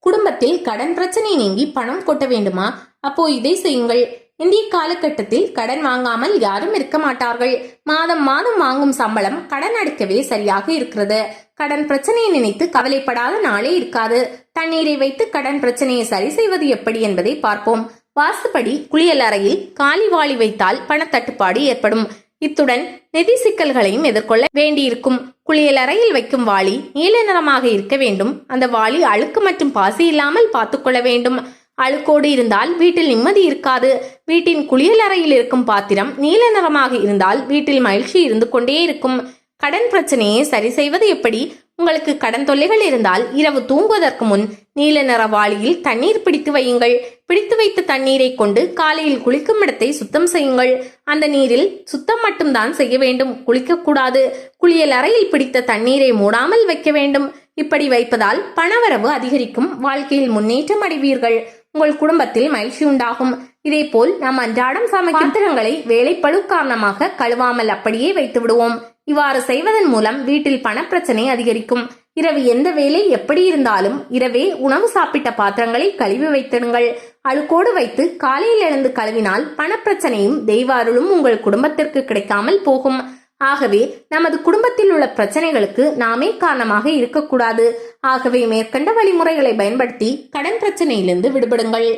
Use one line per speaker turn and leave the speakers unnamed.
குடும்பத்தில் கடன் பிரச்சனை நீங்கி பணம் கொட்ட வேண்டுமா? அப்போ இதை செய்யுங்கள். இந்திய காலகட்டத்தில் கடன் வாங்காமல் யாரும் இருக்க மாட்டார்கள். மாதம் மாதம் வாங்கும் சம்பளம் கடன் அடைக்கவே சரியாக இருக்கிறது. கடன் பிரச்சனையை நினைத்து கவலைப்படாத நாளே இருக்காது. தண்ணீரை வைத்து கடன் பிரச்சனையை சரி செய்வது எப்படி என்பதை பார்ப்போம். வாஸ்துப்படி குளியல் அறையில் காலி வாளி வைத்தால் பணத்தட்டுப்பாடு ஏற்படும். இத்துடன் நிதி சிக்கல்களையும் எதிர்கொள்ள வேண்டியிருக்கும். குளியல் அறையில் வைக்கும் வாளி நீல நிறமாக இருக்க வேண்டும். அந்த வாளி அழுக்கு மற்றும் பாசி இல்லாமல் பார்த்துக்கொள்ள வேண்டும். அழுக்கோடு இருந்தால் வீட்டில் நிம்மதி இருக்காது. வீட்டின் குளியல் அறையில் இருக்கும் பாத்திரம் நீல நிறமாக இருந்தால் வீட்டில் மகிழ்ச்சி இருந்து கொண்டே இருக்கும். கடன் பிரச்சனையை சரி செய்வது எப்படி? உங்களுக்கு கடன் தொல்லைகள் இருந்தால் இரவு தூங்குவதற்கு முன் நீல நிற வாளியில் தண்ணீர் பிடித்து வையுங்கள். பிடித்து வைத்த தண்ணீரை கொண்டு காலையில் குளிக்கும் இடத்தை சுத்தம் செய்யுங்கள். அந்த நீரில் சுத்தம் மட்டும்தான் செய்ய வேண்டும், குளிக்க கூடாது. குளியல் அறையில் பிடித்த தண்ணீரை மூடாமல் வைக்க வேண்டும். இப்படி வைப்பதால் பணவரவு அதிகரிக்கும். வாழ்க்கையில் முன்னேற்றம் அடைவீர்கள். உங்கள் குடும்பத்தில் மகிழ்ச்சி உண்டாகும். இதே போல் நாம் அன்றாடம் சமைக்கும் பாத்திரங்களை வேலைப்பளு காரணமாக கழுவாமல் அப்படியே வைத்து விடுவோம். இவ்வாறு செய்வதன் மூலம் வீட்டில் பணப்பிரச்சனை அதிகரிக்கும். இரவு எந்த வேலை எப்படி இருந்தாலும் இரவே உணவு சாப்பிட்ட பாத்திரங்களை கழுவி வைத்திடுங்கள். அழுக்கோடு வைத்து காலையில் எழுந்து கழுவினால் பணப்பிரச்சனையும் தெய்வ அருளும் உங்கள் குடும்பத்திற்கு கிடைக்காமல் போகும். ஆகவே நமது குடும்பத்தில் உள்ள பிரச்சனைகளுக்கு நாமே காரணமாக இருக்கக்கூடாது. ஆகவே மேற்கண்ட வழிமுறைகளை பயன்படுத்தி கடன் பிரச்சனையிலிருந்து விடுபடுங்கள்.